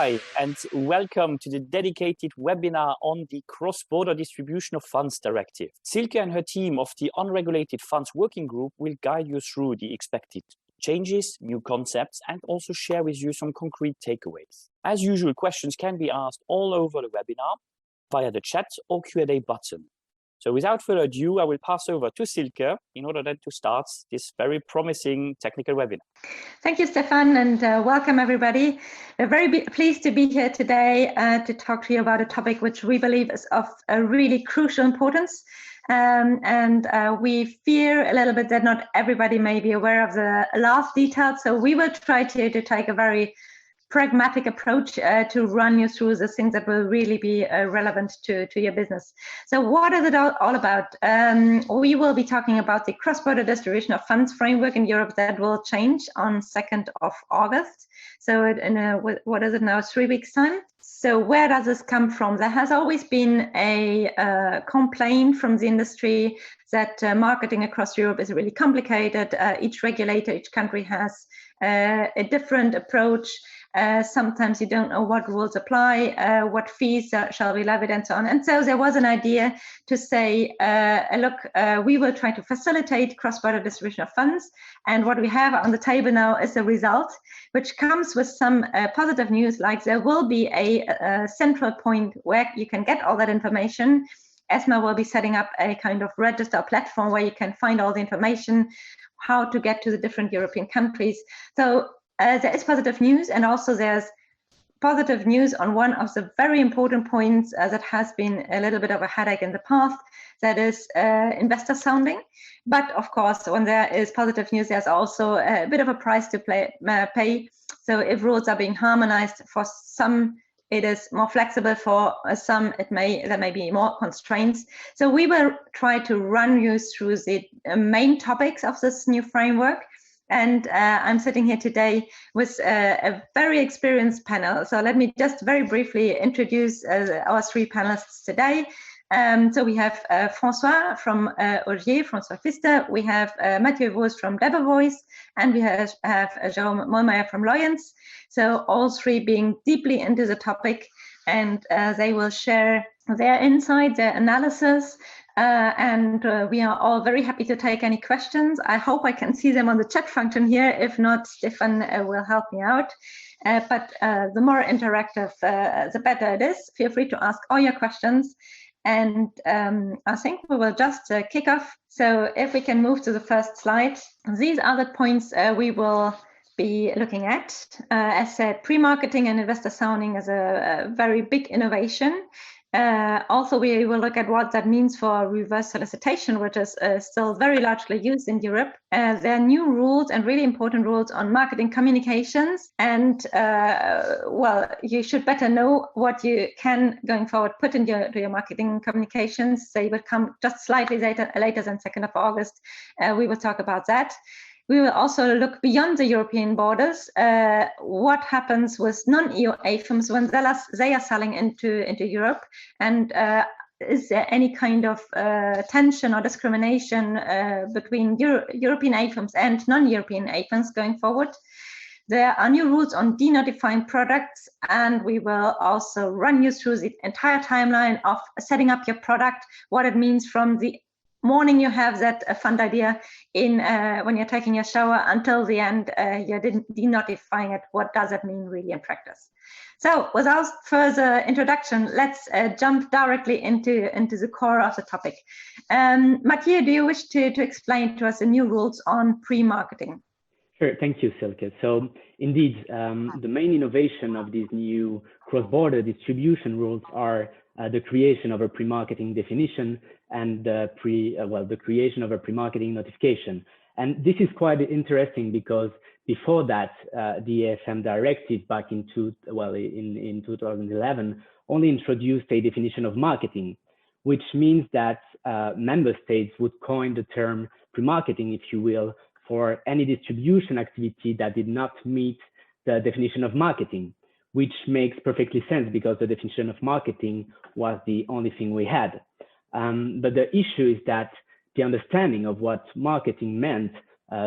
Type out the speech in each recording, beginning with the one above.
Hi, and welcome to the dedicated webinar on the Cross-Border Distribution of Funds Directive. Silke and her team of the Unregulated Funds Working Group will guide you through the expected changes, new concepts, and also share with you some concrete takeaways. As usual, questions can be asked all over the webinar via the chat or Q&A button. So without further ado, I will pass over to Silke in order then to start this very promising technical webinar. Thank you, Stefan, and welcome everybody. We're very pleased to be here today to talk to you about a topic which we believe is of a really crucial importance. We fear a little bit that not everybody may be aware of the last details, so we will try to take a very pragmatic approach to run you through the things that will really be relevant to your business. So what is it all about? We will be talking about the cross-border distribution of funds framework in Europe that will change on 2nd of August. So in what is it now, 3 weeks time? So where does this come from? There has always been a complaint from the industry that marketing across Europe is really complicated. Each regulator, each country has a different approach. Sometimes you don't know what rules apply, what fees shall be levied, and so on. And so there was an idea to say, look, we will try to facilitate cross-border distribution of funds. And what we have on the table now is a result, which comes with some positive news, like there will be a central point where you can get all that information. ESMA will be setting up a kind of register platform where you can find all the information, how to get to the different European countries. So there is positive news, and also there's positive news on one of the very important points that has been a little bit of a headache in the past, that is investor sounding. But of course, when there is positive news, there's also a bit of a price to pay. So if rules are being harmonized, for some it is more flexible, for some there may be more constraints. So we will try to run you through the main topics of this new framework. And I'm sitting here today with a very experienced panel. So let me just very briefly introduce our three panelists today. So we have François from Augier, François Pfister. We have Mathieu Vos from Debevoise, and we have Jérôme Mollmeyer from Loyens. So all three being deeply into the topic, and they will share their insight, their analysis, and we are all very happy to take any questions. I hope I can see them on the chat function here. If not, Stefan will help me out. But the more interactive, the better it is. Feel free to ask all your questions. And I think we will just kick off. So if we can move to the first slide. These are the points we will be looking at. As said, pre-marketing and investor sounding is a very big innovation. Also, we will look at what that means for reverse solicitation, which is still very largely used in Europe. There are new rules and really important rules on marketing communications. And well, you should better know what you can, going forward, put in your marketing communications. They will come just slightly later than 2nd of August. We will talk about that. We will also look beyond the European borders. What happens with non-EU AIFMs when they are selling into Europe, and is there any kind of tension or discrimination between European AIFMs and non-European AIFMs going forward? There are new rules on denotifying products, and we will also run you through the entire timeline of setting up your product, what it means from the morning you have that fund idea in when you're taking a shower until the end you're denotifying it. What does it mean really in practice? So without further introduction, let's jump directly into the core of the topic. Mathieu, do you wish to explain to us the new rules on pre-marketing? Sure, thank you, Silke. So indeed, the main innovation of these new cross-border distribution rules are the creation of a pre-marketing definition and the creation of a pre-marketing notification. And this is quite interesting because before that, the AFM directive back in 2011 only introduced a definition of marketing, which means that member states would coin the term pre-marketing, if you will, for any distribution activity that did not meet the definition of marketing, which makes perfectly sense because the definition of marketing was the only thing we had. But the issue is that the understanding of what marketing meant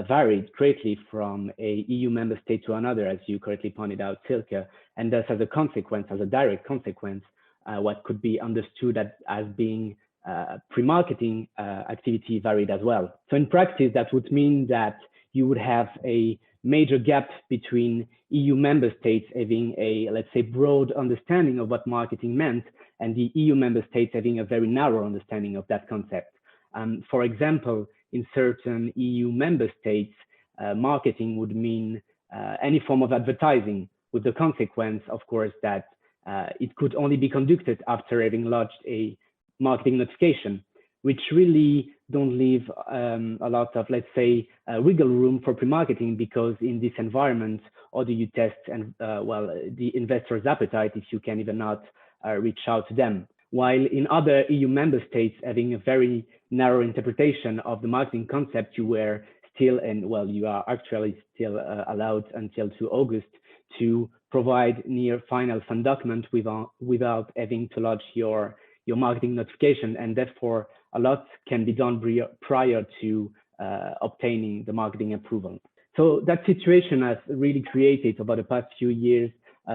varied greatly from a EU member state to another, as you correctly pointed out, Silke, and thus as a consequence, as a direct consequence, what could be understood as being pre-marketing activity varied as well. So in practice, that would mean that you would have a major gap between EU member states having a, let's say, broad understanding of what marketing meant, and the EU member states having a very narrow understanding of that concept. For example, in certain EU member states, marketing would mean any form of advertising, with the consequence, of course, that it could only be conducted after having lodged a marketing notification, which really don't leave a lot of, let's say, wiggle room for pre-marketing, because in this environment, how do you test and well, the investor's appetite if you can even not reach out to them? While in other EU member states having a very narrow interpretation of the marketing concept, you were still, and well, you are actually still allowed until to August to provide near final fund document without having to lodge your marketing notification, and therefore a lot can be done prior to obtaining the marketing approval. So that situation has really created over the past few years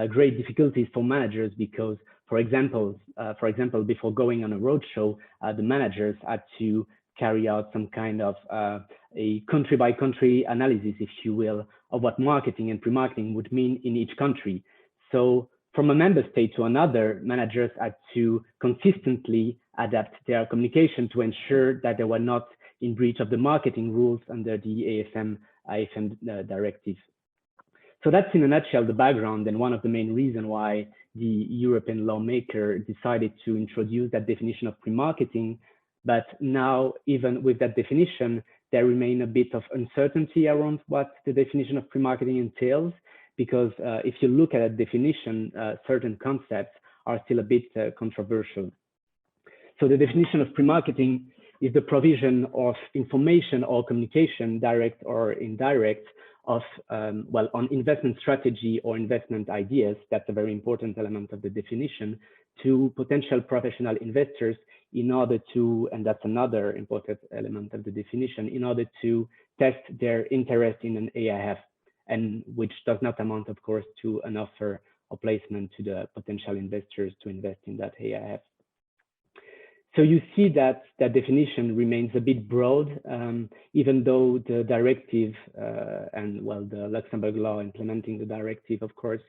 great difficulties for managers, because, for example, before going on a roadshow, the managers had to carry out some kind of a country-by-country analysis, if you will, of what marketing and pre-marketing would mean in each country. So from a member state to another, managers had to consistently adapt their communication to ensure that they were not in breach of the marketing rules under the IFM directive. So that's in a nutshell the background, and one of the main reasons why the European lawmaker decided to introduce that definition of pre-marketing. But now, even with that definition, there remain a bit of uncertainty around what the definition of pre-marketing entails, because if you look at a definition, certain concepts are still a bit controversial. So the definition of pre-marketing is the provision of information or communication, direct or indirect, of well, on investment strategy or investment ideas. That's a very important element of the definition, to potential professional investors in order to, and that's another important element of the definition, in order to test their interest in an AIF, and which does not amount, of course, to an offer or placement to the potential investors to invest in that AIF. So you see that that definition remains a bit broad, even though the directive and, well, the Luxembourg law implementing the directive, of course,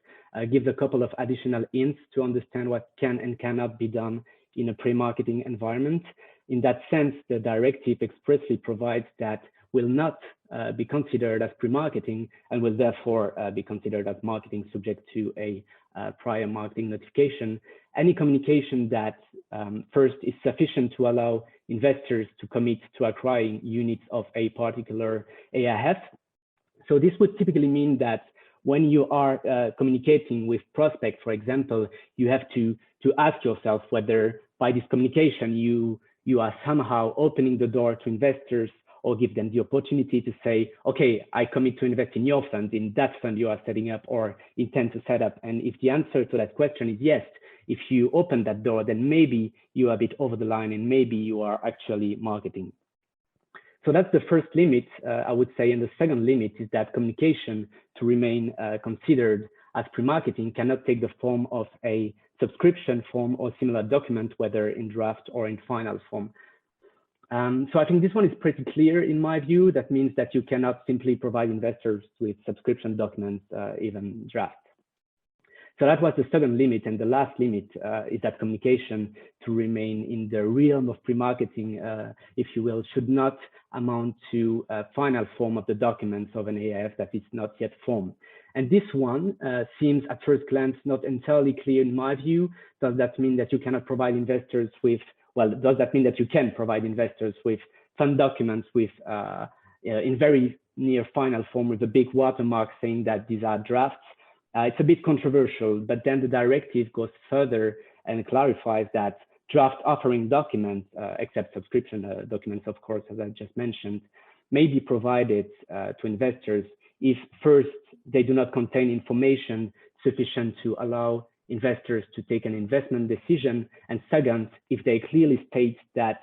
gives a couple of additional hints to understand what can and cannot be done in a pre-marketing environment. In that sense, the directive expressly provides that will not be considered as pre-marketing and will therefore be considered as marketing subject to a prior marketing notification. Any communication that first is sufficient to allow investors to commit to acquiring units of a particular AIF. So this would typically mean that when you are communicating with prospects, for example, you have to ask yourself whether by this communication you are somehow opening the door to investors, or give them the opportunity to say, okay, I commit to invest in your fund, in that fund you are setting up or intend to set up. And if the answer to that question is yes, if you open that door, then maybe you are a bit over the line and maybe you are actually marketing. So that's the first limit, I would say. And the second limit is that communication to remain considered as pre-marketing cannot take the form of a subscription form or similar document, whether in draft or in final form. So I think this one is pretty clear in my view. That means that you cannot simply provide investors with subscription documents, even draft. So that was the second limit. And the last limit is that communication to remain in the realm of pre-marketing, if you will, should not amount to a final form of the documents of an AIF that is not yet formed. And this one seems at first glance not entirely clear in my view. Does that mean that you cannot provide investors with, well, does that mean that you can provide investors with fund documents with in very near final form with a big watermark saying that these are drafts? It's a bit controversial, but then the directive goes further and clarifies that draft offering documents, except subscription documents, of course, as I just mentioned, may be provided to investors if first, they do not contain information sufficient to allow investors to take an investment decision, and second, if they clearly state that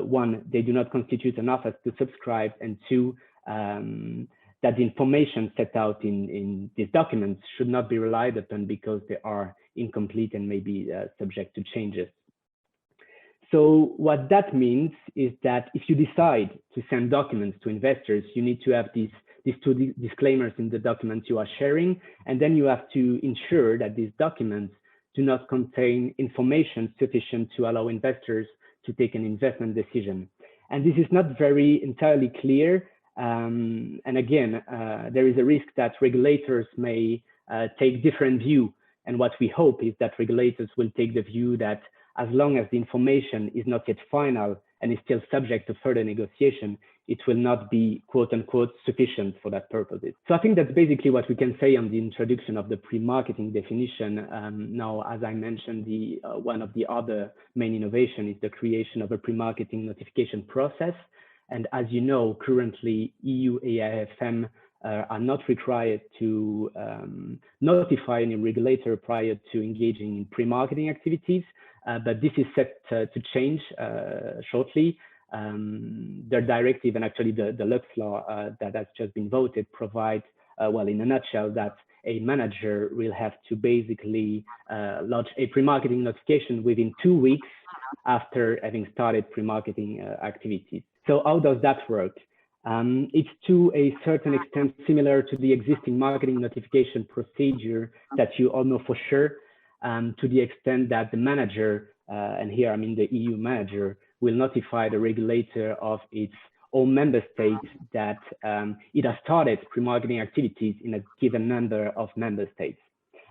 one, they do not constitute an offer to subscribe, and two, that the information set out in these documents should not be relied upon because they are incomplete and may be subject to changes. So what that means is that if you decide to send documents to investors, you need to have these two disclaimers in the documents you are sharing, and then you have to ensure that these documents do not contain information sufficient to allow investors to take an investment decision. And this is not very entirely clear. And again, there is a risk that regulators may take different view. And what we hope is that regulators will take the view that as long as the information is not yet final and is still subject to further negotiation, it will not be quote unquote sufficient for that purpose. So I think that's basically what we can say on the introduction of the pre-marketing definition. Now, as I mentioned, one of the other main innovation is the creation of a pre-marketing notification process. And as you know, currently EU AIFM are not required to notify any regulator prior to engaging in pre-marketing activities, but this is set to change shortly. Their directive and actually the Lux law that has just been voted provide, well, in a nutshell, that a manager will have to basically lodge a pre-marketing notification within 2 weeks after having started pre-marketing activities. So how does that work? It's to a certain extent similar to the existing marketing notification procedure that you all know for sure, to the extent that the manager, and here I mean the EU manager, will notify the regulator of its own member state that it has started pre-marketing activities in a given number of member states.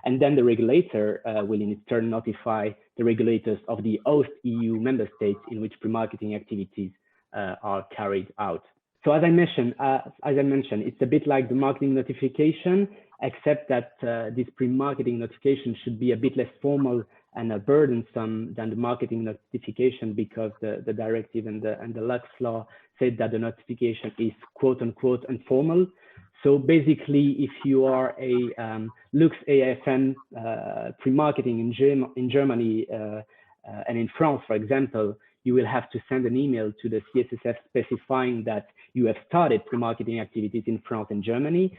And then the regulator will in its turn notify the regulators of the host EU member states in which pre-marketing activities are carried out. So as I mentioned, it's a bit like the marketing notification, except that this pre-marketing notification should be a bit less formal and burdensome than the marketing notification, because the directive and the Lux law said that the notification is quote unquote informal. So basically, if you are a Lux AIFM pre-marketing in Germany and in France, for example, you will have to send an email to the CSSF specifying that you have started pre-marketing activities in France and Germany,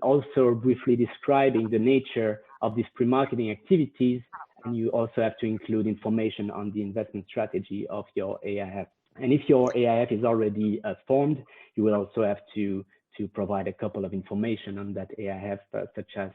also briefly describing the nature of these pre-marketing activities, and you also have to include information on the investment strategy of your AIF. And if your AIF is already formed, you will also have to provide a couple of information on that AIF, such as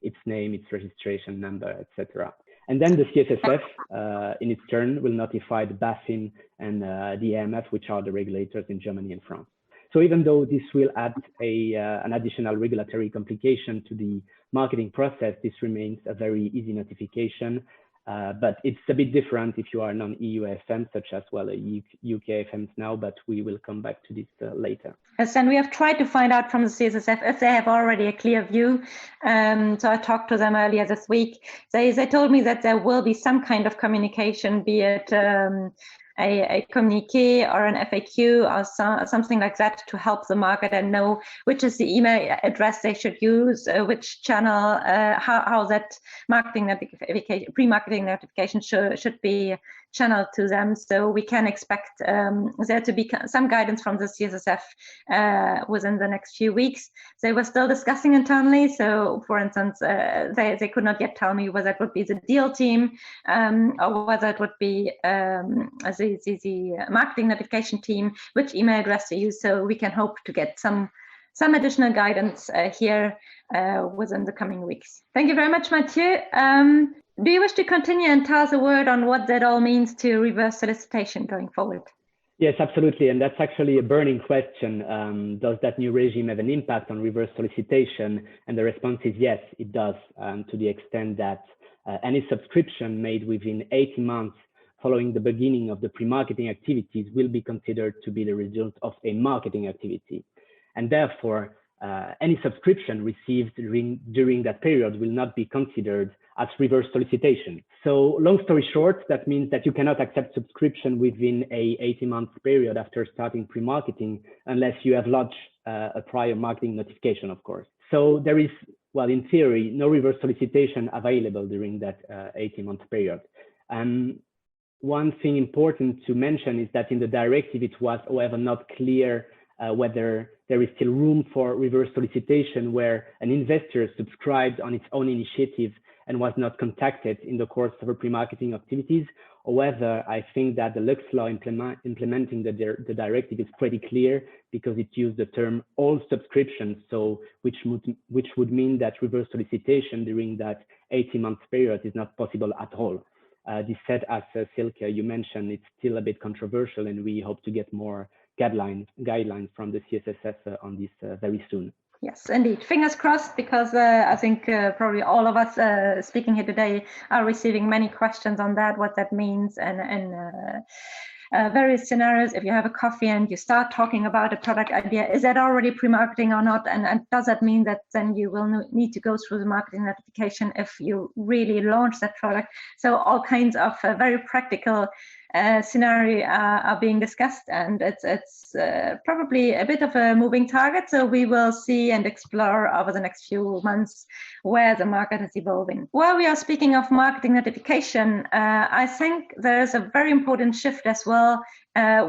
its name, its registration number, etc. And then the CSSF, in its turn, will notify the BaFin and the AMF, which are the regulators in Germany and France. So even though this will add an additional regulatory complication to the marketing process, this remains a very easy notification. But it's a bit different if you are non-EU AFM, such as, well, UK AFMs now, but we will come back to this later. Yes, and we have tried to find out from the CSSF if they have already a clear view. So I talked to them earlier this week. They told me that there will be some kind of communication, be it a communique or an FAQ or something like that, to help the market and know which is the email address they should use, which channel, how that marketing notification, pre-marketing notification should be channeled to them. So we can expect there to be some guidance from the CSSF within the next few weeks. They were still discussing internally. So for instance, they could not yet tell me whether it would be the deal team or whether it would be the marketing notification team, which email address to use. So we can hope to get some additional guidance here within the coming weeks. Thank you very much, Mathieu. Do you wish to continue and tell us a word on what that all means to reverse solicitation going forward? Yes, absolutely. And that's actually a burning question. Does that new regime have an impact on reverse solicitation? And the response is yes, it does, to the extent that any subscription made within 18 months following the beginning of the pre-marketing activities will be considered to be the result of a marketing activity. And therefore, any subscription received during that period will not be considered as reverse solicitation. So long story short, that means that you cannot accept subscription within a 18-month period after starting pre-marketing unless you have lodged a prior marketing notification, of course. So there is, well, in theory, no reverse solicitation available during that 18-month period. One thing important to mention is that in the directive, it was, however, not clear whether there is still room for reverse solicitation where an investor subscribed on its own initiative and was not contacted in the course of her pre-marketing activities, or whether I think that the Lux law implementing the directive is pretty clear because it used the term all subscriptions, so which would mean that reverse solicitation during that 18-month period is not possible at all. This said, as Silke, you mentioned, it's still a bit controversial, and we hope to get more guidelines from the CSSF on this very soon. Yes, indeed. Fingers crossed, because I think probably all of us speaking here today are receiving many questions on that, what that means, and various scenarios. If you have a coffee and you start talking about a product idea, is that already pre-marketing or not? And does that mean that then you will need to go through the marketing notification if you really launch that product? So all kinds of very practical scenario are being discussed, and it's probably a bit of a moving target. So we will see and explore over the next few months where the market is evolving. While we are speaking of marketing notification, I think there's a very important shift as well.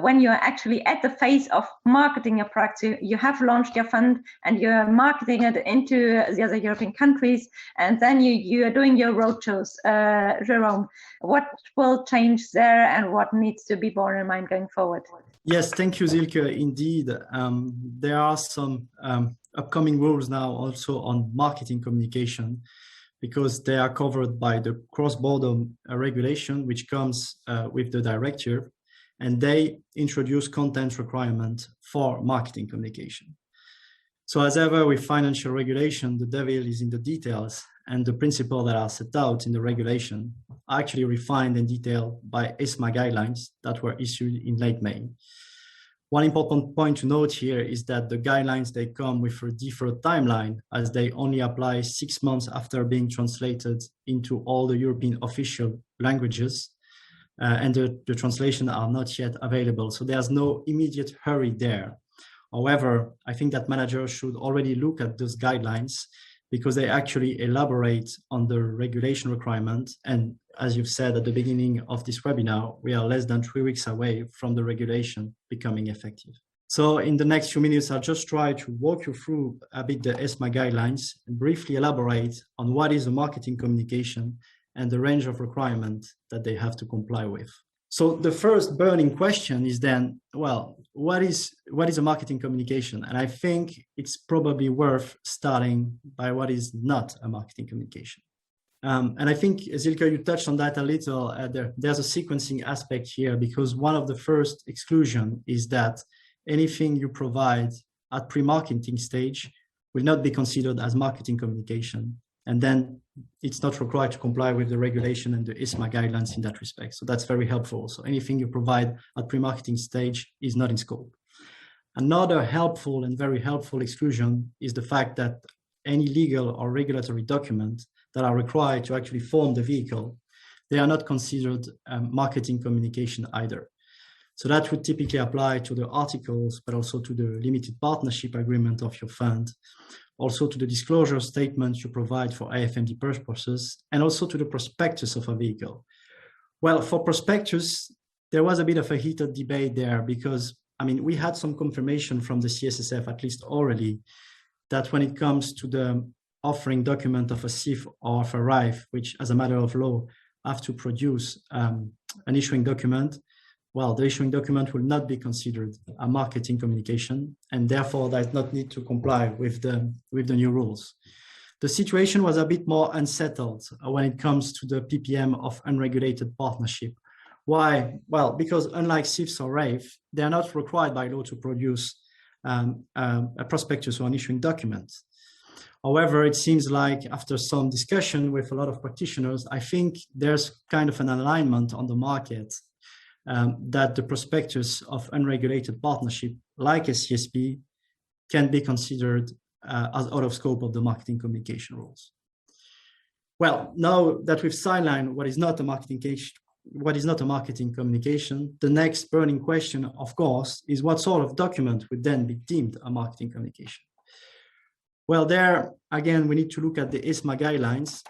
When you're actually at the phase of marketing your product, you have launched your fund and you're marketing it into the other European countries, and then you are doing your roadshows. Jerome, what will change there and what needs to be borne in mind going forward? Yes, thank you, Silke. Indeed, there are some upcoming rules now also on marketing communication, because they are covered by the cross-border regulation, which comes with the directive, and they introduce content requirement for marketing communication. So as ever with financial regulation, the devil is in the details, and the principles that are set out in the regulation are actually refined in detail by ESMA guidelines that were issued in late May. One important point to note here is that the guidelines, they come with a deferred timeline, as they only apply 6 months after being translated into all the European official languages, and the translation are not yet available. So there's no immediate hurry there. However, I think that managers should already look at those guidelines, because they actually elaborate on the regulation requirement. And as you've said at the beginning of this webinar, we are less than 3 weeks away from the regulation becoming effective. So in the next few minutes, I'll just try to walk you through a bit the ESMA guidelines and briefly elaborate on what is a marketing communication and the range of requirements that they have to comply with. So the first burning question is then, well, what is a marketing communication? And I think it's probably worth starting by what is not a marketing communication. And I think, Silke, you touched on that a little. There's a sequencing aspect here, because one of the first exclusion is that anything you provide at pre-marketing stage will not be considered as marketing communication. And then it's not required to comply with the regulation and the ESMA guidelines in that respect. So that's very helpful. So anything you provide at pre-marketing stage is not in scope. Another helpful and very helpful exclusion is the fact that any legal or regulatory document that are required to actually form the vehicle, they are not considered marketing communication either. So that would typically apply to the articles, but also to the limited partnership agreement of your fund, also to the disclosure statement you provide for AFMD purposes, and also to the prospectus of a vehicle. Well, for prospectus, there was a bit of a heated debate there, because, I mean, we had some confirmation from the CSSF, at least orally, that when it comes to the offering document of a CIF or of a RIF, which as a matter of law have to produce an issuing document, well, the issuing document will not be considered a marketing communication, and therefore does not need to comply with the new rules. The situation was a bit more unsettled when it comes to the PPM of unregulated partnership. Why? Well, because unlike CIFs or RAIF, they are not required by law to produce a prospectus or an issuing document. However, it seems like after some discussion with a lot of practitioners, I think there's kind of an alignment on the market that the prospectus of unregulated partnership, like a CSP, can be considered as out of scope of the marketing communication rules. Well, now that we've sidelined what is not a marketing communication, the next burning question, of course, is what sort of document would then be deemed a marketing communication? Well, there, again, we need to look at the ESMA guidelines.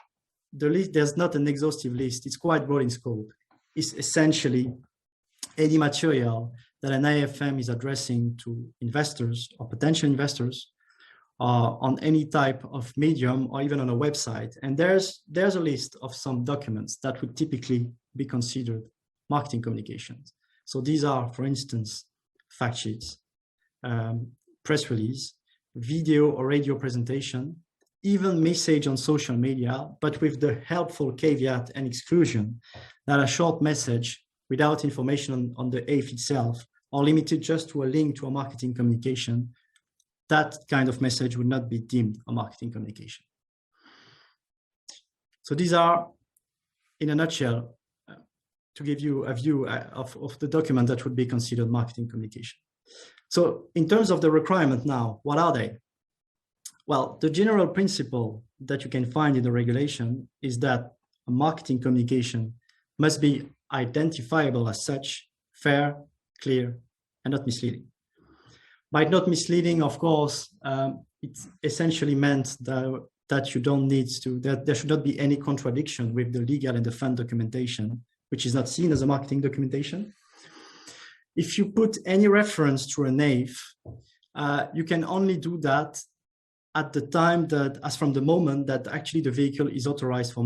The list, there's not an exhaustive list. It's quite broad in scope. It's essentially any material that an AFM is addressing to investors or potential investors on any type of medium or even on a website. And there's a list of some documents that would typically be considered marketing communications. So these are, for instance, fact sheets, press release, video or radio presentation, even message on social media, but with the helpful caveat and exclusion that a short message without information on the AIF itself or limited just to a link to a marketing communication, that kind of message would not be deemed a marketing communication. So these are, in a nutshell, to give you a view of the document that would be considered marketing communication. So in terms of the requirement now, what are they? Well, the general principle that you can find in the regulation is that a marketing communication must be identifiable as such, fair, clear, and not misleading. By not misleading, of course, it essentially meant that you don't need to, that there should not be any contradiction with the legal and the fund documentation, which is not seen as a marketing documentation. If you put any reference to an AIF, you can only do that at the time that, as from the moment that actually the vehicle is authorized for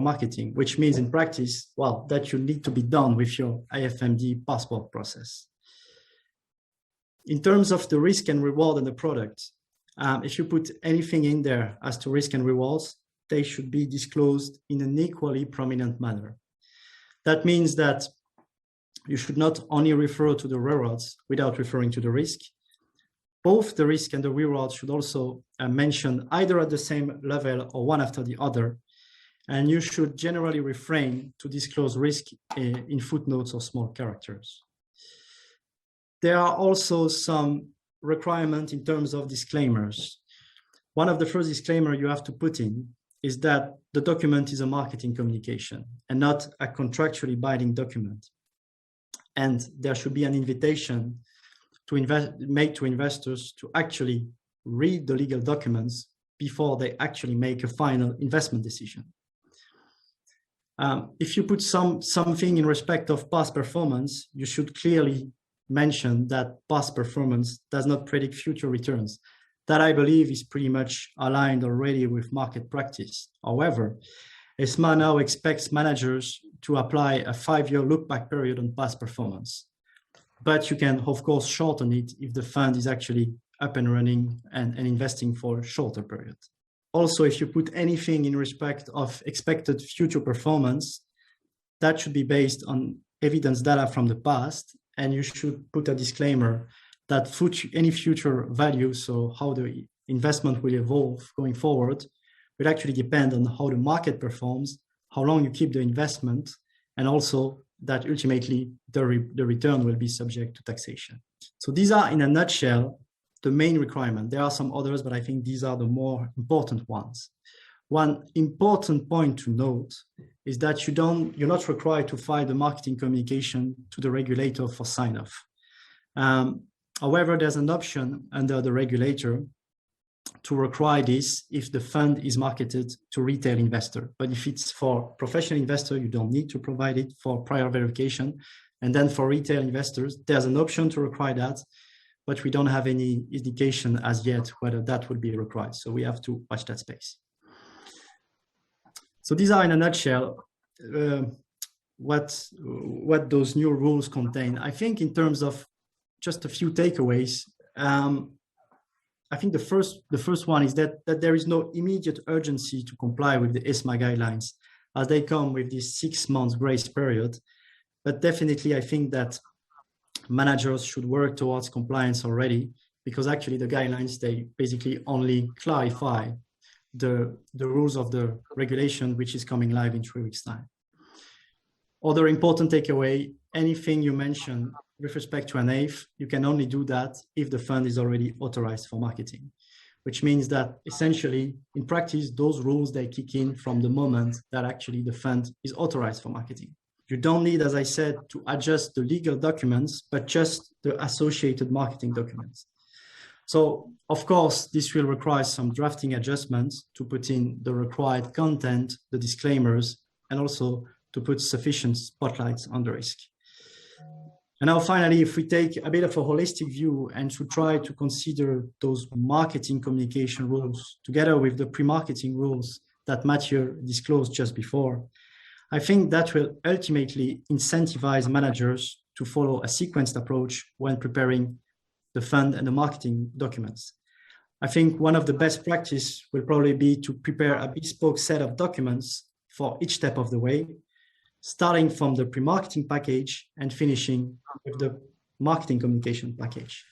marketing, which means in practice, well, that you need to be done with your AFMD passport process. In terms of the risk and reward and the product, if you put anything in there as to risk and rewards, they should be disclosed in an equally prominent manner. That means that you should not only refer to the rewards without referring to the risk. Both the risk and the reward should also mention either at the same level or one after the other. And you should generally refrain to disclose risk in footnotes or small characters. There are also some requirements in terms of disclaimers. One of the first disclaimer you have to put in is that the document is a marketing communication and not a contractually binding document. And there should be an invitation to made to investors to actually read the legal documents before they actually make a final investment decision. If you put something in respect of past performance, you should clearly mention that past performance does not predict future returns. That, I believe, is pretty much aligned already with market practice. However, ESMA now expects managers to apply a 5-year look-back period on past performance. But you can, of course, shorten it if the fund is actually up and running and investing for a shorter period. Also, if you put anything in respect of expected future performance, that should be based on evidence data from the past, and you should put a disclaimer that any future value, so how the investment will evolve going forward, will actually depend on how the market performs, how long you keep the investment, and also that ultimately the return will be subject to taxation. So these are, in a nutshell, the main requirement. There are some others, but I think these are the more important ones. One important point to note is that you're not required to file the marketing communication to the regulator for sign-off. However, there's an option under the regulator to require this if the fund is marketed to retail investor. But if it's for professional investor, you don't need to provide it for prior verification. And then for retail investors, there's an option to require that, but we don't have any indication as yet whether that would be required. So we have to watch that space. So these are, in a nutshell, what those new rules contain. I think in terms of just a few takeaways, I think the first one is that there is no immediate urgency to comply with the ESMA guidelines as they come with this 6 months grace period. But definitely, I think that managers should work towards compliance already, because actually the guidelines, they basically only clarify the rules of the regulation, which is coming live in 3 weeks' time. Other important takeaway, anything you mention with respect to an AIF, you can only do that if the fund is already authorized for marketing, which means that essentially in practice, those rules, they kick in from the moment that actually the fund is authorized for marketing. You don't need, as I said, to adjust the legal documents, but just the associated marketing documents. So of course, this will require some drafting adjustments to put in the required content, the disclaimers, and also to put sufficient spotlights on the risk. And now finally, if we take a bit of a holistic view and to try to consider those marketing communication rules together with the pre-marketing rules that Mathieu disclosed just before, I think that will ultimately incentivize managers to follow a sequenced approach when preparing the fund and the marketing documents. I think one of the best practice will probably be to prepare a bespoke set of documents for each step of the way, starting from the pre-marketing package and finishing with the marketing communication package.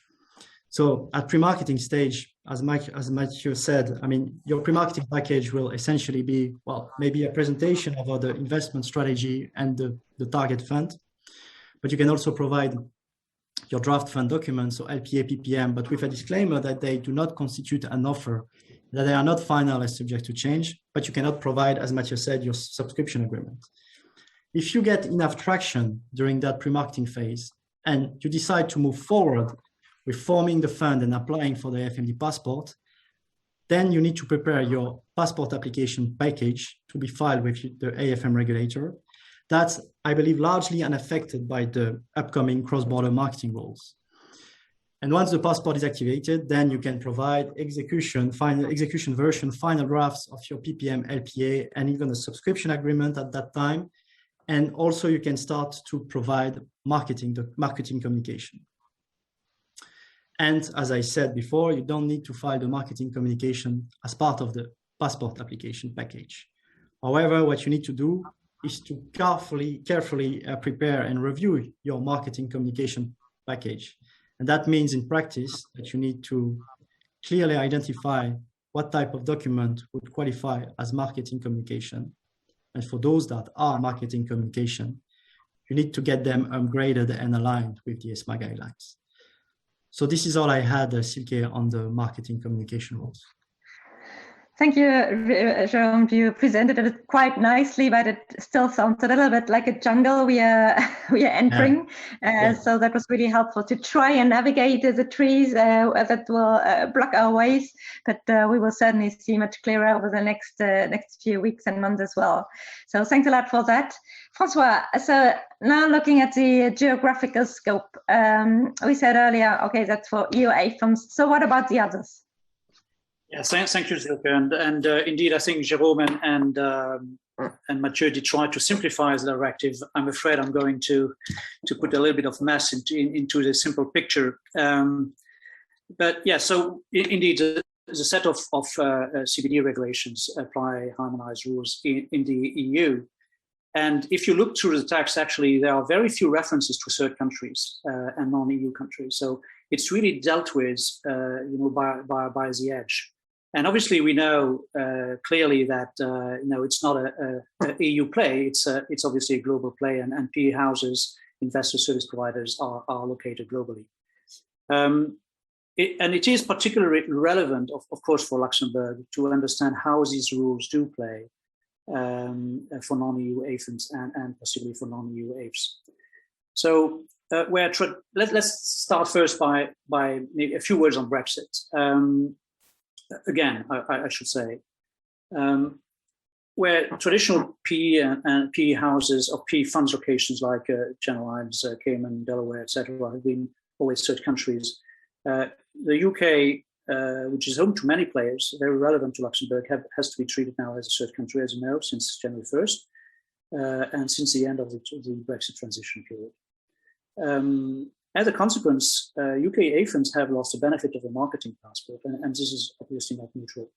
So at pre-marketing stage, as Mathieu said, I mean, your pre-marketing package will essentially be, well, maybe a presentation of the investment strategy and the target fund, but you can also provide your draft fund documents, so LPA, PPM, but with a disclaimer that they do not constitute an offer, that they are not final and subject to change, but you cannot provide, as Mathieu said, your subscription agreement. If you get enough traction during that pre-marketing phase and you decide to move forward with forming the fund and applying for the AFMD passport, then you need to prepare your passport application package to be filed with the AFM regulator. That's, I believe, largely unaffected by the upcoming cross-border marketing rules. And once the passport is activated, then you can provide final execution version, final drafts of your PPM, LPA, and even a subscription agreement at that time. And also you can start to provide marketing communication. And as I said before, you don't need to file the marketing communication as part of the passport application package. However, what you need to do is to carefully prepare and review your marketing communication package. And that means in practice that you need to clearly identify what type of document would qualify as marketing communication. And for those that are marketing communication, you need to get them upgraded and aligned with the ESMA guidelines. So this is all I had, Silke, on the marketing communication rules. Thank you, Jérôme. You presented it quite nicely, but it still sounds a little bit like a jungle we are entering. So that was really helpful to try and navigate the trees that will block our ways. But we will certainly see much clearer over the next few weeks and months as well. So thanks a lot for that, Francois. So now looking at the geographical scope, we said earlier, okay, that's for EU AFMs. So what about the others? Yes, thank you, Silke. And indeed, I think Jérôme and Mathieu did try to simplify the directive. I'm afraid I'm going to put a little bit of mess into the simple picture. But yeah, so indeed, the set of CBD regulations apply harmonized rules in the EU. And if you look through the text, actually, there are very few references to third countries and non-EU countries. So it's really dealt with, by the edge. And obviously, we know clearly that it's not a EU play. It's obviously a global play, and PE houses, investor service providers, are located globally. And it is particularly relevant, of course, for Luxembourg to understand how these rules do play for non-EU AFMs and possibly for non-EU AFs. So let's start first by maybe a few words on Brexit. Again, I should say, where traditional PE and PE houses or PE funds locations like Channel Islands, Cayman, Delaware, etc., have been always third countries. The UK, which is home to many players, very relevant to Luxembourg, has to be treated now as a third country, as you know, since January 1st, and since the end of the Brexit transition period. As a consequence, UK AFMs have lost the benefit of a marketing passport, and this is obviously not neutral.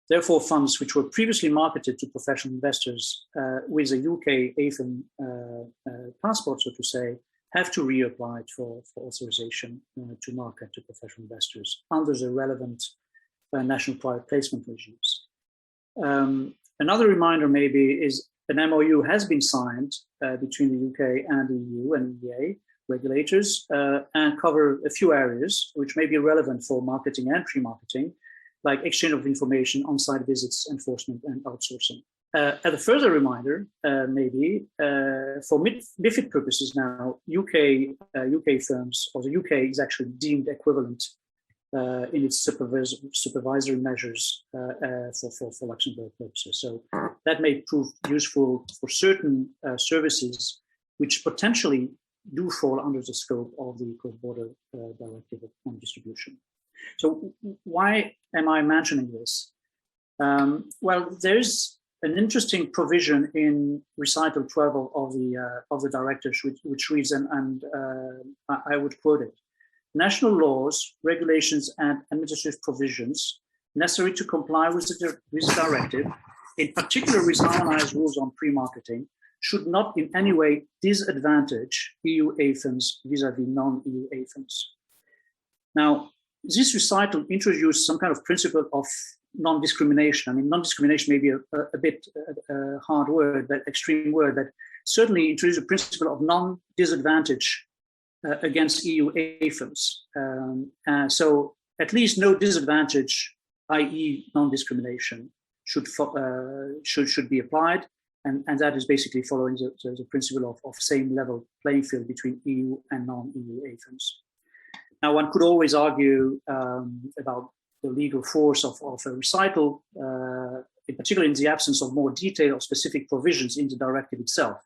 Therefore, funds which were previously marketed to professional investors with a UK AFM passport, so to say, have to reapply for authorization to market to professional investors under the relevant national private placement regimes. Another reminder maybe is an MOU has been signed between the UK and the EU and EEA regulators and cover a few areas which may be relevant for marketing and pre-marketing, like exchange of information, on-site visits, enforcement, and outsourcing. As a further reminder, maybe for MiFID purposes now, UK firms, or the UK is actually deemed equivalent in its supervisory measures for Luxembourg purposes. So that may prove useful for certain services which potentially do fall under the scope of the cross-border directive on distribution. So why am I mentioning this? Well, there's an interesting provision in recital 12 of the directive, which reads, and I would quote it: national laws, regulations, and administrative provisions necessary to comply with the directive, in particular with harmonized rules on pre-marketing, should not in any way disadvantage EU AFIMs vis-à-vis non-EU AFIMs. Now, this recital introduced some kind of principle of non-discrimination. I mean, non-discrimination may be a bit hard word, but extreme word, but certainly introduced a principle of non-disadvantage against EU AFIMs. So at least no disadvantage, i.e. non-discrimination, should be applied. And that is basically following the principle of same level playing field between EU and non-EU AFIMs. Now, one could always argue about the legal force of a recital, in particular in the absence of more detailed or specific provisions in the directive itself.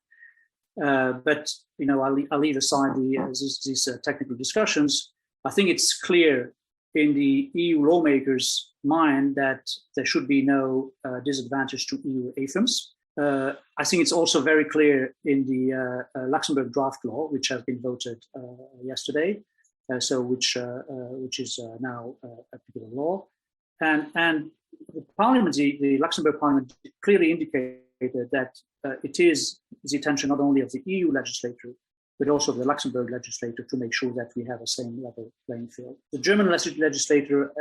But I'll leave aside these technical discussions. I think it's clear in the EU lawmakers' mind that there should be no disadvantage to EU AFIMs. I think it's also very clear in the Luxembourg draft law, which has been voted yesterday, which is now applicable law, and the Parliament, the Luxembourg Parliament, clearly indicated that it is the intention not only of the EU legislature but also of the Luxembourg legislature to make sure that we have a same level playing field. The German legislature,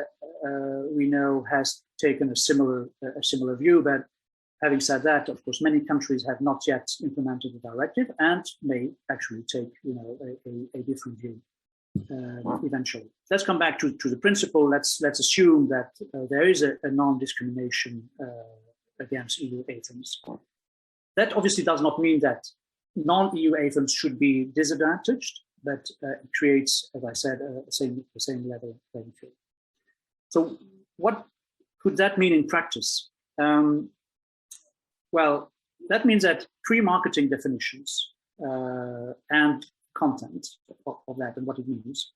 we know, has taken a similar view, but having said that, of course, many countries have not yet implemented the directive and may actually take a different view eventually. Let's come back to the principle. Let's assume that there is a non-discrimination against EU AFIMs. That obviously does not mean that non-EU AFIMs should be disadvantaged, but it creates, as I said, the same level playing field. So what could that mean in practice? Well, that means that pre-marketing definitions and content of that and what it means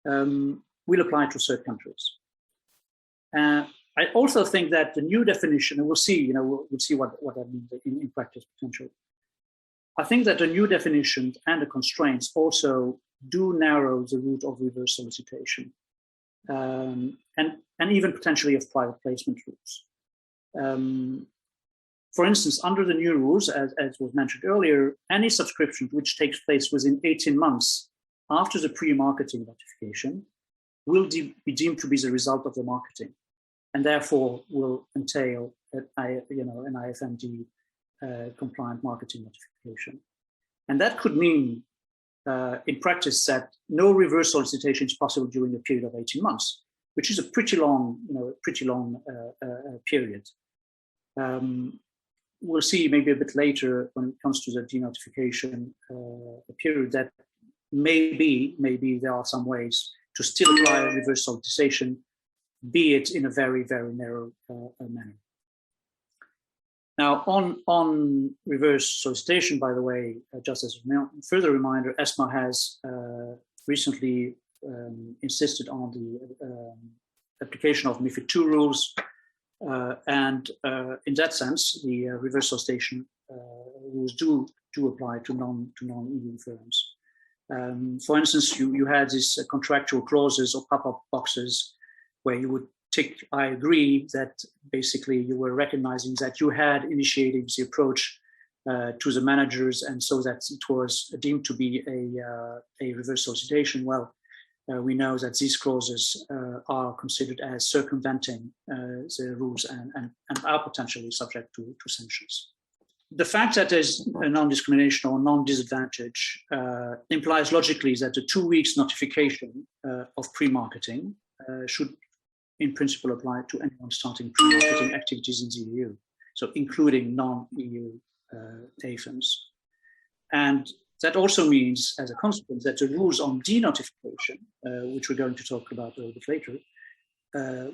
will apply to third countries. I also think that the new definition, and we'll see what that means in practice potentially. I think that the new definitions and the constraints also do narrow the route of reverse solicitation, and even potentially of private placement rules. For instance, under the new rules, as was mentioned earlier, any subscription which takes place within 18 months after the pre-marketing notification will be deemed to be the result of the marketing, and therefore will entail an IFMD compliant marketing notification. And that could mean, in practice, that no reverse solicitation is possible during a period of 18 months, which is a pretty long period. We'll see maybe a bit later when it comes to the denotification period that maybe there are some ways to still apply a reverse solicitation, be it in a very, very narrow manner. Now, on reverse solicitation, by the way, just as a further reminder, ESMA has recently insisted on the application of MiFID II rules. And in that sense, the reverse solicitation rules do apply to non-EU firms. For instance, you had these contractual clauses or pop-up boxes where you would tick, I agree, that basically you were recognizing that you had initiated the approach to the managers, and so that it was deemed to be a reverse solicitation. Well, we know that these clauses are considered as circumventing the rules and are potentially subject to sanctions. The fact that there's a non-discrimination or non-disadvantage implies logically that the 2 weeks notification of pre-marketing should in principle apply to anyone starting pre-marketing activities in the EU, so including non-EU AFIMs. And that also means, as a consequence, that the rules on denotification, which we're going to talk about a little bit later,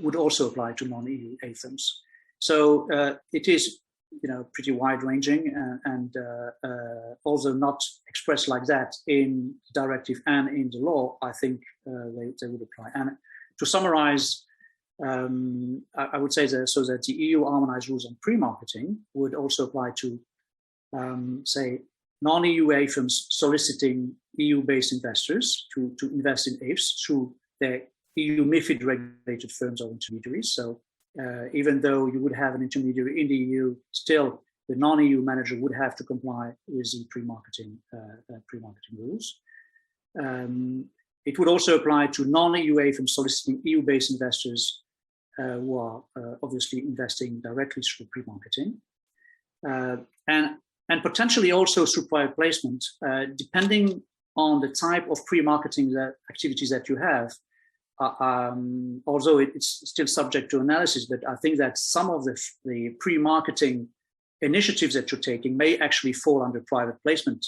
would also apply to non-EU AFIMs. So it is pretty wide-ranging and also not expressed like that in the directive and in the law, I think they would apply. And to summarize, I would say that the EU harmonized rules on pre-marketing would also apply to, say, non-EU AIFMs soliciting EU-based investors to invest in AIFs through their EU MiFID regulated firms or intermediaries. So even though you would have an intermediary in the EU, still the non-EU manager would have to comply with the pre-marketing rules. It would also apply to non-EU AIFMs soliciting EU-based investors who are obviously investing directly through pre-marketing, and potentially also through private placement, depending on the type of pre-marketing activities that you have. Although it's still subject to analysis, but I think that some of the pre-marketing initiatives that you're taking may actually fall under private placement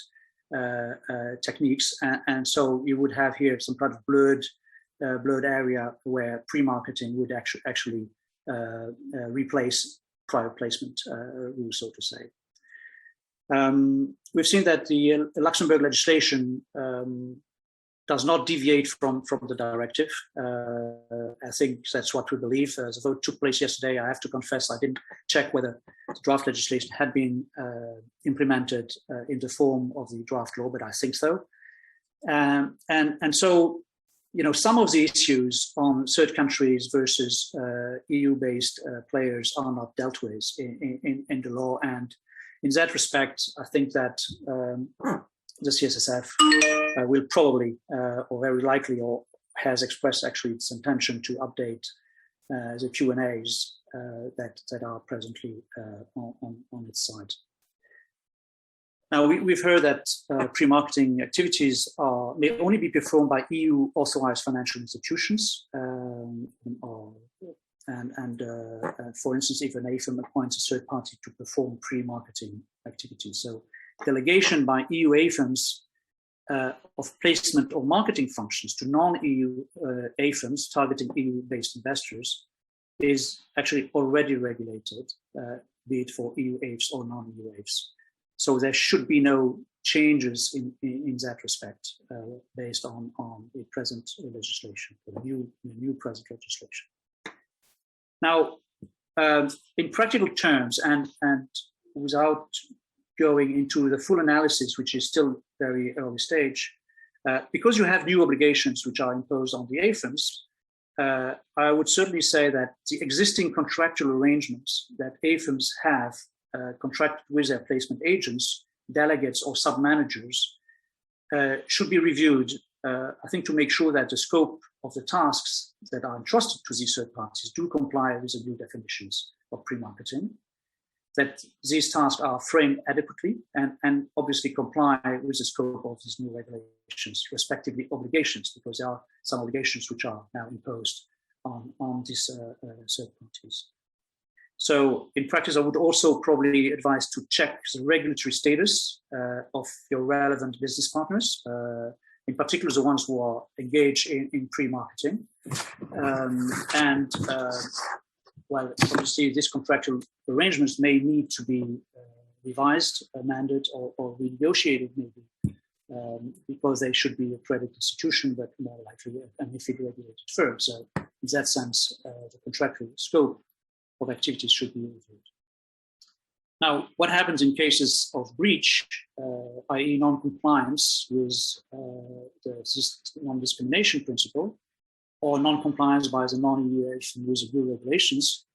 techniques, and so you would have here some kind of blurred area where pre-marketing would actually replace private placement rules, so to say. We've seen that the Luxembourg legislation does not deviate from the directive. I think that's what we believe. The vote took place yesterday. I have to confess I didn't check whether the draft legislation had been implemented in the form of the draft law, but I think so. And so, some of the issues on third countries versus EU-based players are not dealt with in the law. And in that respect, I think that the CSSF will probably, or very likely, or has expressed actually its intention to update the Q&As that are presently on its side. Now, we've heard that pre-marketing activities may only be performed by EU authorized financial institutions, and for instance, if an AIFM appoints a third party to perform pre-marketing activities. So delegation by EU AIFMs of placement or marketing functions to non-EU AIFMs targeting EU-based investors is actually already regulated, be it for EU AIFs or non-EU AIFs. So there should be no changes in that respect based on the present legislation, the new present legislation. Now, in practical terms, and without going into the full analysis, which is still very early stage, because you have new obligations which are imposed on the AIFMs, I would certainly say that the existing contractual arrangements that AIFMs have contracted with their placement agents, delegates or sub-managers should be reviewed, I think, to make sure that the scope of the tasks that are entrusted to these third parties do comply with the new definitions of pre-marketing, that these tasks are framed adequately and obviously comply with the scope of these new regulations, respectively obligations, because there are some obligations which are now imposed on these third parties. So in practice, I would also probably advise to check the regulatory status of your relevant business partners, in particular the ones who are engaged in pre-marketing. Well, obviously, these contractual arrangements may need to be revised, amended, or renegotiated, maybe, because they should be a credit institution, but more likely a MiFID regulated firm. So, in that sense, the contractual scope of activities should be reviewed. Now, what happens in cases of breach, i.e. non-compliance with the non-discrimination principle, or non-compliance by the non-EU with the new regulations?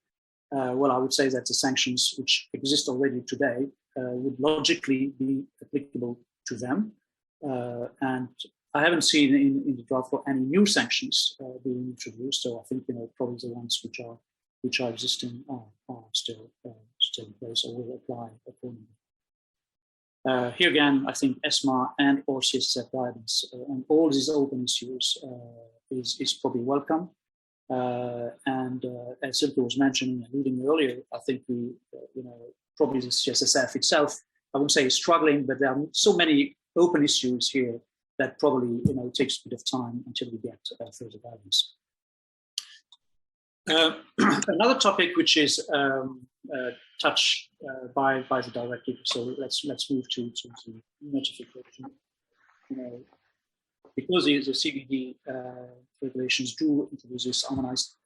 Well, I would say that the sanctions which exist already today would logically be applicable to them. And I haven't seen in the draft for any new sanctions being introduced. So I think probably the ones which are existing are still in place or will apply accordingly. Here again, I think ESMA and or CSSF guidance on all these open issues is probably welcome. And as Silke was mentioning, alluding earlier, I think we, probably the CSSF itself, I wouldn't say is struggling, but there are so many open issues here that probably, it takes a bit of time until we get further guidance. Another topic which is touched by the directive. So let's move to the notification. Because the CBD regulations do introduce this harmonized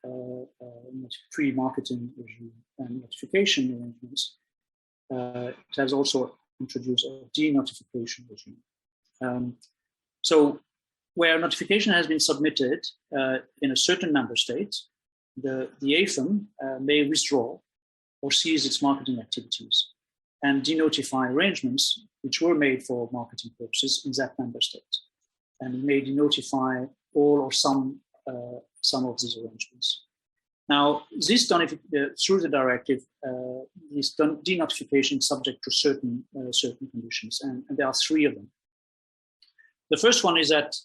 pre-marketing regime and notification arrangements, it has also introduced a de-notification regime. So where notification has been submitted in a certain member state, the AFM may withdraw or cease its marketing activities and denotify arrangements which were made for marketing purposes in that member state, and may denotify all or some of these arrangements. Now, this through the directive, this denotification is subject to certain conditions, and there are three of them. The first one is that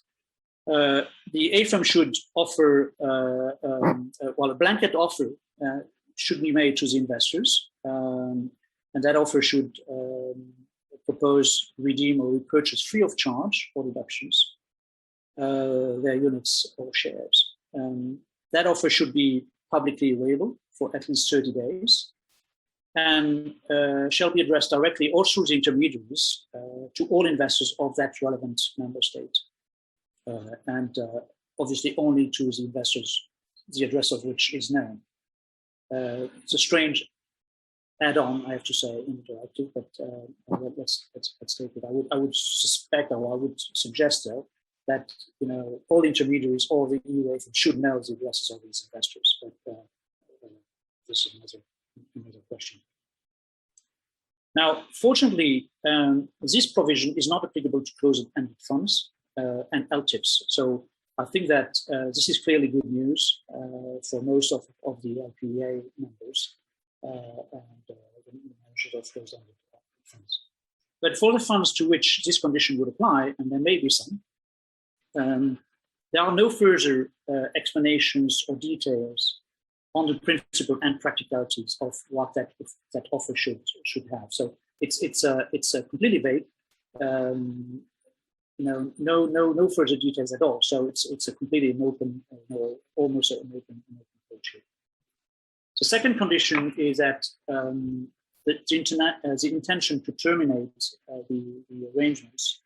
the AFM should offer, a blanket offer should be made to the investors, and that offer should propose, redeem, or repurchase free of charge or deductions their units or shares. That offer should be publicly available for at least 30 days and shall be addressed directly or through the intermediaries to all investors of that relevant member state. And obviously only to the investors, the address of which is known. It's a strange add-on, I have to say, in the directive, but let's take it. I would suspect, or I would suggest, though, that all intermediaries or the EU should know the addresses of these investors. But this is another question. Now, fortunately, this provision is not applicable to closed-ended funds and LTIPs. So I think that this is clearly good news for most of the LPEA members and the managers of closed-ended funds. But for the funds to which this condition would apply, and there may be some, there are no further explanations or details on the principle and practicalities of what that offer should have. So it's completely vague. No further details at all. So it's a completely an open, almost an open approach here. The second condition is that the intention to terminate the arrangements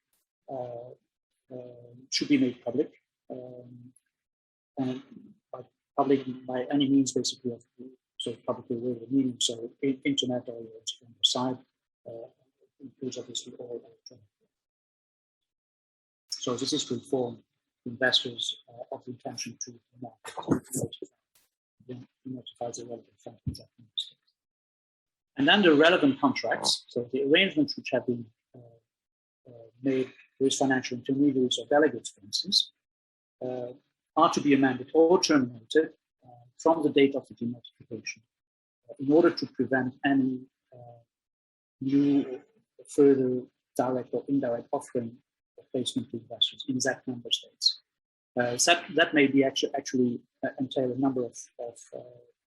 should be made public, and by public by any means, basically, so publicly available meaning. So internet or on the side includes obviously all electronic. So this is to inform investors of the intention to notify the relevant fund in that member state. And then the relevant contracts, so the arrangements which have been made with financial intermediaries or delegates, for instance, are to be amended or terminated from the date of the denotification in order to prevent any new or further direct or indirect offering or placement to investors in that member states. That may be actually entail a number of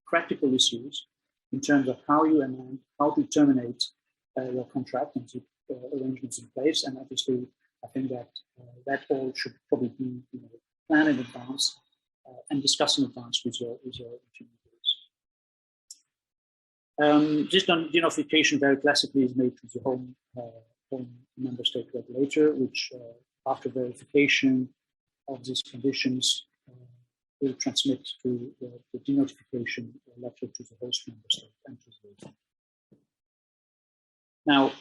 practical issues in terms of how you amend, how to terminate your contract and keep arrangements in place. And obviously, I think that that all should probably be planned in advance and discussed in advance with your intermediaries. This denotification very classically is made to the home member state regulator, which after verification of these conditions will transmit to the denotification letter to the host member state and to the agent. Now,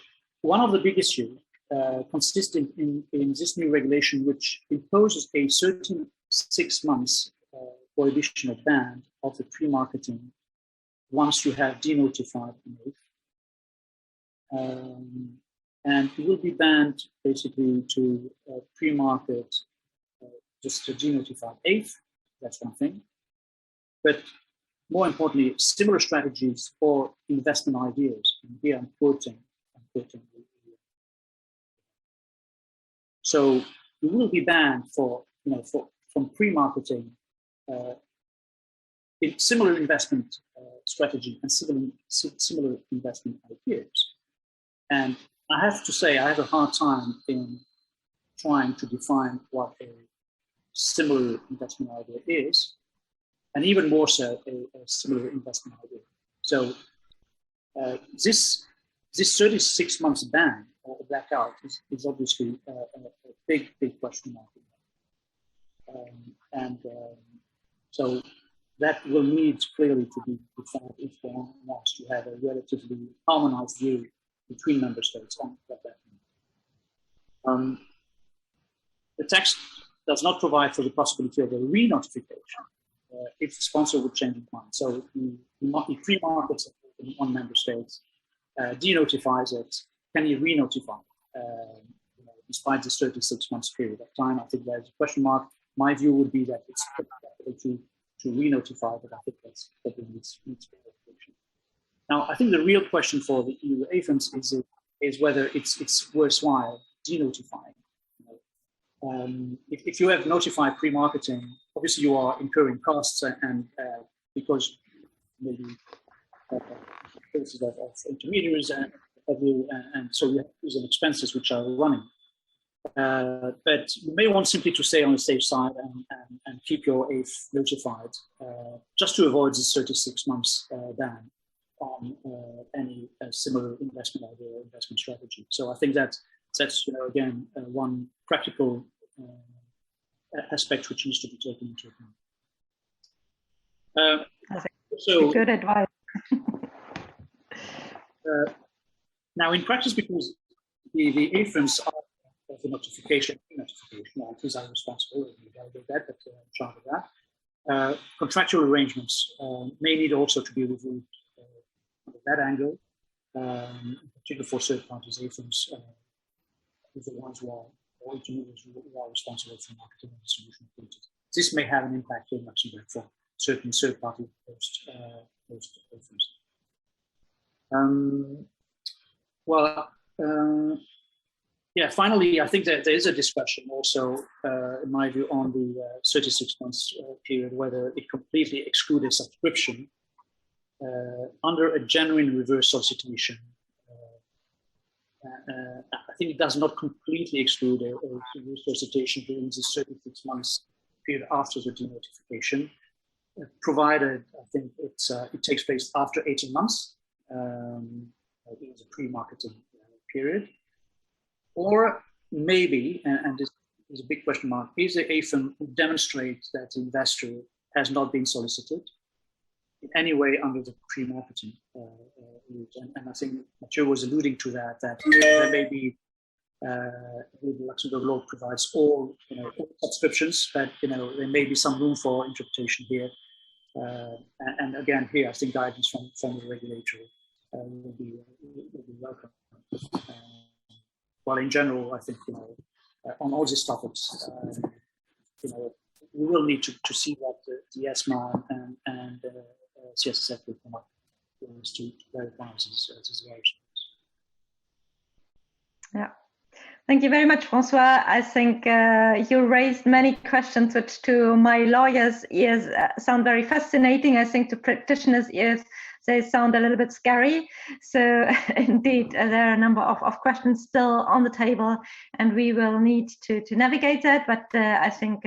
one of the big issues consists in this new regulation, which imposes a certain 6 months prohibition or ban of the pre-marketing once you have denotified an eighth. And it will be banned basically to pre-market just a denotified eighth. That's one thing. But more importantly, similar strategies for investment ideas. And here I'm quoting. So it will be banned from pre-marketing in similar investment strategy and similar investment ideas. And I have to say, I have a hard time in trying to define what a similar investment idea is, and even more so a similar investment idea. So this 36 months ban or blackout is obviously a big question mark. So that will need clearly to be defined if one wants to have a relatively harmonized view between member states on what that means. The text does not provide for the possibility of a re-notification if the sponsor would change its mind. So the pre-markets in one member state denotifies it. Can you re-notify despite this 36 months period of time? I think there's a question mark. My view would be that it's to re-notify, but I think that's probably needs clarification. Now, I think the real question for the EU AFIMs is whether it's worthwhile denotifying. If you have notified pre-marketing, obviously you are incurring costs, and because maybe cases of intermediaries and so you have fees and expenses which are running. But you may want simply to stay on the safe side and keep your AIF notified, just to avoid this 36 months ban on any similar investment idea or investment strategy. So I think that's again one practical aspect which needs to be taken into account. So good advice. Now, in practice, because the AFIMs are of the notification, entities are responsible, we validate that, but in charge of that. Contractual arrangements may need also to be reviewed from that angle, in particular for third parties, AFIMs, with the ones who are responsible for marketing and distribution activities. This may have an impact in Luxembourg for certain third-party post AFIMs. Finally, I think that there is a discussion also, in my view, on the 36 months period, whether it completely excluded subscription under a genuine reverse solicitation. I think it does not completely exclude a reverse solicitation during this 36 months period after the denotification, provided I think it takes place after 18 months. It is a pre-marketing period. Or maybe, and this is a big question mark, is the AFIM who demonstrates that the investor has not been solicited in any way under the pre-marketing route. And I think Mathieu was alluding to that there may be, the Luxembourg law provides all subscriptions, but there may be some room for interpretation here. And again, here, I think guidance from the regulator will be welcome. Well, in general, I think on all these topics, we will need to see what the ESMA and CSSF will come up to verify these variations. Yeah. Thank you very much, Francois. I think you raised many questions which to my lawyer's ears sound very fascinating. I think to practitioners' ears, they sound a little bit scary. So indeed, there are a number of questions still on the table, and we will need to navigate that. But I think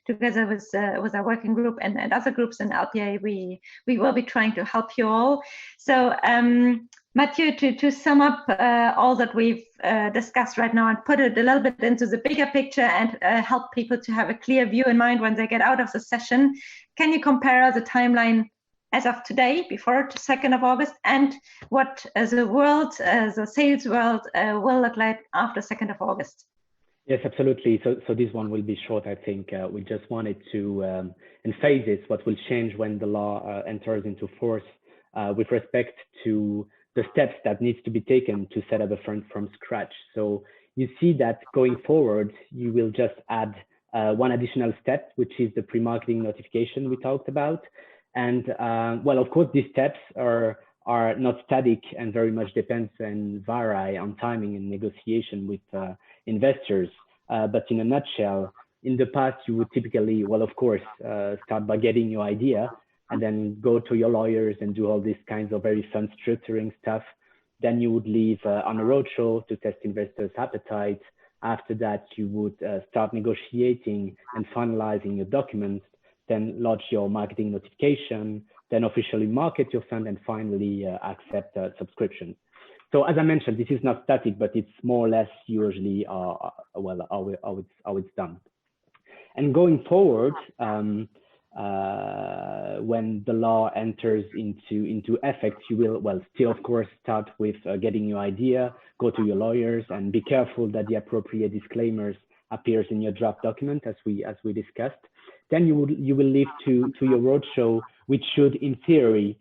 together with our working group and other groups in LPA, we will be trying to help you all. So Mathieu, to sum up all that we've discussed right now and put it a little bit into the bigger picture and help people to have a clear view in mind when they get out of the session, can you compare the timeline as of today, before the 2nd of August, and what the world, the sales world will look like after 2nd of August? Yes, absolutely. So this one will be short, I think. We just wanted to emphasize what will change when the law enters into force with respect to the steps that needs to be taken to set up a fund from scratch. So you see that going forward, you will just add one additional step, which is the pre-marketing notification we talked about. And well, of course, these steps are not static and very much depends and vary on timing and negotiation with investors. But in a nutshell, in the past, you would typically, well, of course, start by getting your idea and then go to your lawyers and do all these kinds of very fun structuring stuff. Then you would leave on a roadshow to test investors' appetite. After that, you would start negotiating and finalizing your documents then lodge your marketing notification, then officially market your fund, and finally accept subscriptions. So as I mentioned, this is not static, but it's more or less usually how it's done. And going forward, when the law enters into effect, you will still, of course, start with getting your idea, go to your lawyers, and be careful that the appropriate disclaimers appears in your draft document, as we discussed. Then you will leave to your roadshow, which should, in theory,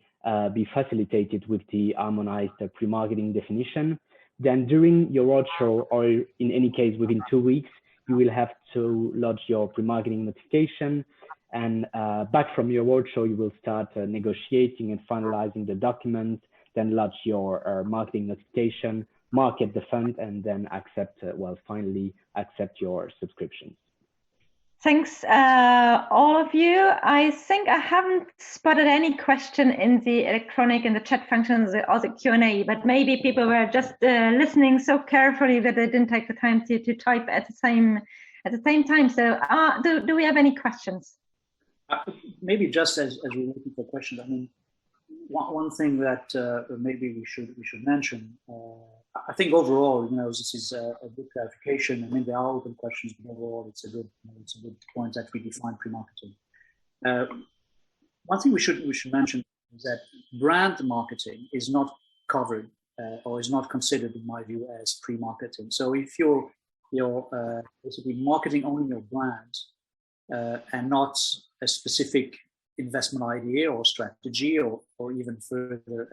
be facilitated with the harmonized pre-marketing definition. Then during your roadshow, or in any case within 2 weeks, you will have to lodge your pre-marketing notification. And back from your roadshow, you will start negotiating and finalizing the document, then lodge your marketing notification, market the fund, and then finally accept your subscription. Thanks, all of you. I think I haven't spotted any question in the chat functions or the Q&A, but maybe people were just listening so carefully that they didn't take the time to type at the same time. So do we have any questions? Maybe just as we're looking for questions, I mean, one thing that maybe we should mention. I think overall, this is a good clarification. I mean, there are open questions, but overall, it's a good point that we define pre-marketing. One thing we should mention is that brand marketing is not covered or is not considered, in my view, as pre-marketing. So if you're basically marketing only your brand and not a specific investment idea or strategy or even further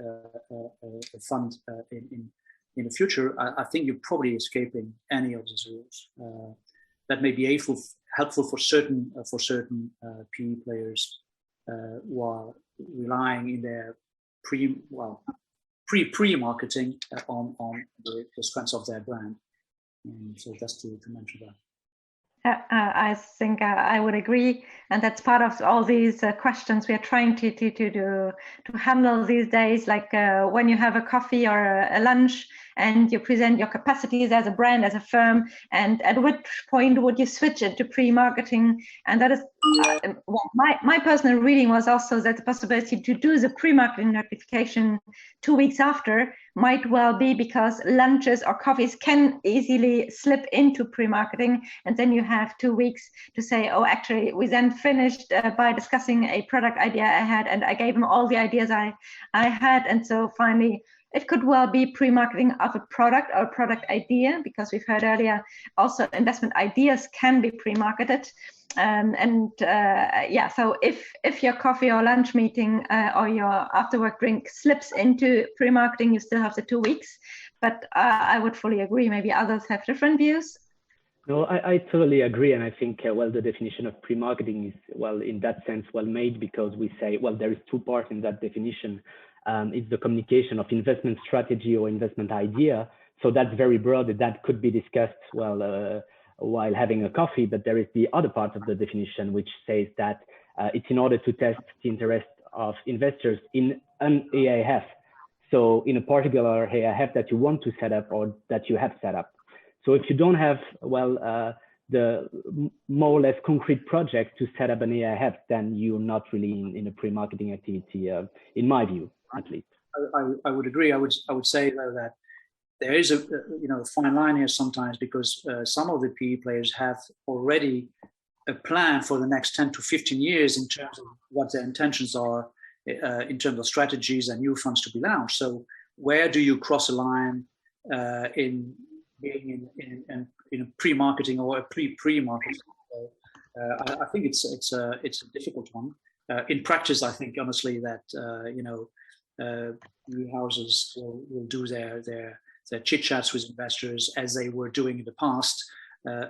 a fund in the future, I think you're probably escaping any of these rules. That may be helpful for certain PE players who are relying in their pre-marketing on the strengths of their brand. So just to mention that. I think I would agree, and that's part of all these questions we are trying to handle these days. Like when you have a coffee or a lunch, and you present your capacities as a brand, as a firm, and at which point would you switch it to pre-marketing? And that is my personal reading was also that the possibility to do the pre-marketing notification 2 weeks after might well be because lunches or coffees can easily slip into pre-marketing, and then you have 2 weeks to say, oh, actually, we then finished by discussing a product idea I had, and I gave them all the ideas I had, and so finally, it could well be pre-marketing of a product or a product idea, because we've heard earlier also investment ideas can be pre-marketed. So if your coffee or lunch meeting or your after work drink slips into pre-marketing, you still have the 2 weeks. But I would fully agree. Maybe others have different views. No, I totally agree. And I think, the definition of pre-marketing is, in that sense, well made, because we say, there is 2 parts in that definition. It's the communication of investment strategy or investment idea. So that's very broad. That could be discussed, while having a coffee, but there is the other part of the definition, which says that it's in order to test the interest of investors in an AIF. So in a particular AIF that you want to set up or that you have set up. So if you don't have, the more or less concrete project to set up an AIF, then you're not really in a pre-marketing activity, in my view, at least. I would agree. I would say, though, that there is a fine line here sometimes, because some of the PE players have already a plan for the next 10 to 15 years in terms of what their intentions are in terms of strategies and new funds to be launched. So where do you cross a line in being in a pre-marketing or a pre-marketing? I think it's a difficult one. In practice, I think honestly that new houses will do their chit chats with investors as they were doing in the past,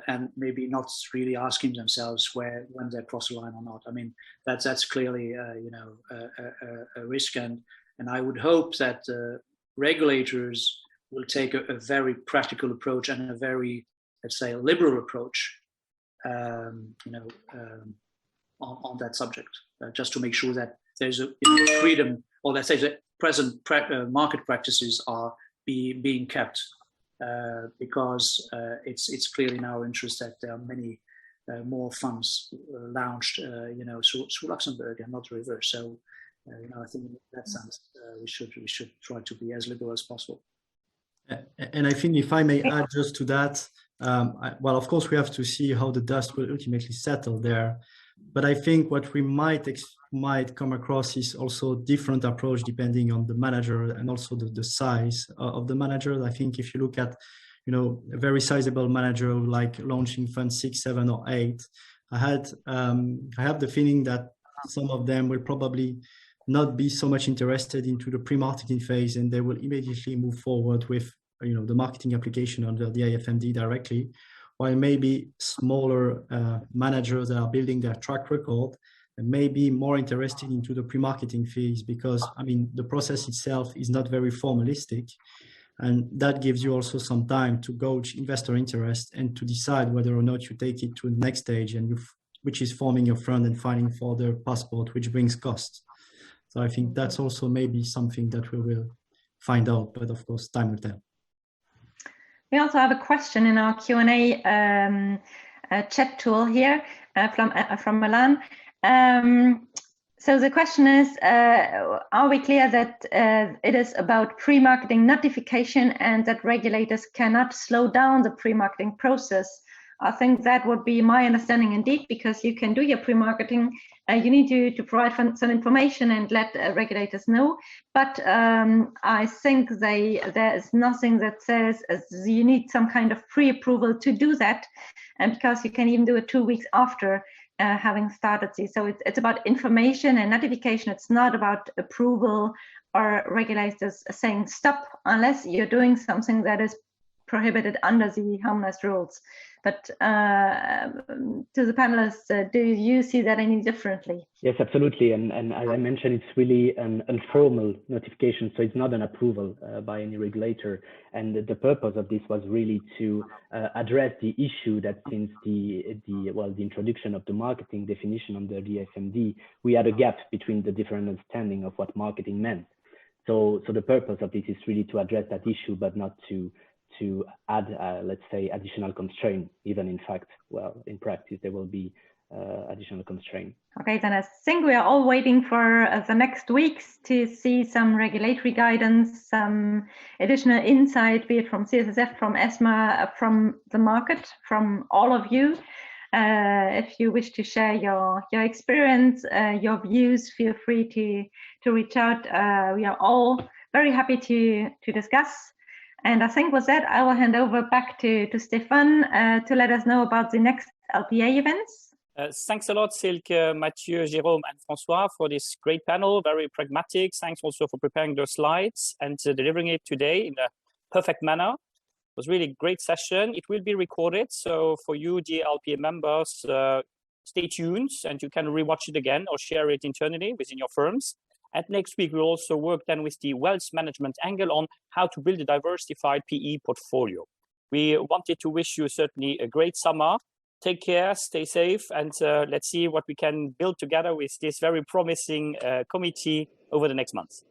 and maybe not really asking themselves when they cross a line or not. I mean, that's clearly a risk, and I would hope that regulators will take a very practical approach and a very, let's say, liberal approach, on that subject, just to make sure that there's a freedom, or let's say that present market practices are being kept, because it's clearly in our interest that there are many more funds launched, through Luxembourg and not the reverse. So, I think in that sense, we should try to be as liberal as possible. And I think if I may add just to that, well, of course, we have to see how the dust will ultimately settle there. But I think what we might come across is also different approach depending on the manager and also the size of the manager. I think if you look at, a very sizable manager like launching fund 6, 7, or 8, I have the feeling that some of them will probably not be so much interested into the pre-marketing phase, and they will immediately move forward with the marketing application under the IFMD directly, while maybe smaller managers that are building their track record and may be more interested into the pre-marketing phase, because the process itself is not very formalistic, and that gives you also some time to gauge investor interest and to decide whether or not you take it to the next stage, and which is forming your fund and filing for the passport, which brings costs. So I think that's also maybe something that we will find out, but of course, time will tell. We also have a question in our Q&A chat tool here from Milan. So the question is, are we clear that it is about pre-marketing notification and that regulators cannot slow down the pre-marketing process? I think that would be my understanding indeed, because you can do your pre-marketing. You need to provide some information and let regulators know. But I think there is nothing that says you need some kind of pre-approval to do that, and because you can even do it 2 weeks after having started these. So it's about information and notification. It's not about approval or regulators saying stop unless you're doing something that is prohibited under the harmonized rules. But to the panelists, do you see that any differently? Yes, absolutely. And as I mentioned, it's really an informal notification, so it's not an approval by any regulator. And the purpose of this was really to address the issue that since the introduction of the marketing definition under the FMD, we had a gap between the different understanding of what marketing meant. So the purpose of this is really to address that issue, but not to add, let's say, additional constraint. Even in fact, in practice, there will be additional constraint. Okay, then I think we are all waiting for the next weeks to see some regulatory guidance, some additional insight, be it from CSSF, from ESMA, from the market, from all of you. If you wish to share your experience, your views, feel free to reach out. We are all very happy to discuss. And I think with that, I will hand over back to Stefan to let us know about the next LPA events. Thanks a lot, Silke, Mathieu, Jérôme, and François for this great panel, very pragmatic. Thanks also for preparing those slides and delivering it today in a perfect manner. It was really a great session. It will be recorded. So for you, dear LPA members, stay tuned and you can rewatch it again or share it internally within your firms. And next week, we'll also work then with the wealth management angle on how to build a diversified PE portfolio. We wanted to wish you certainly a great summer. Take care, stay safe, and let's see what we can build together with this very promising committee over the next months.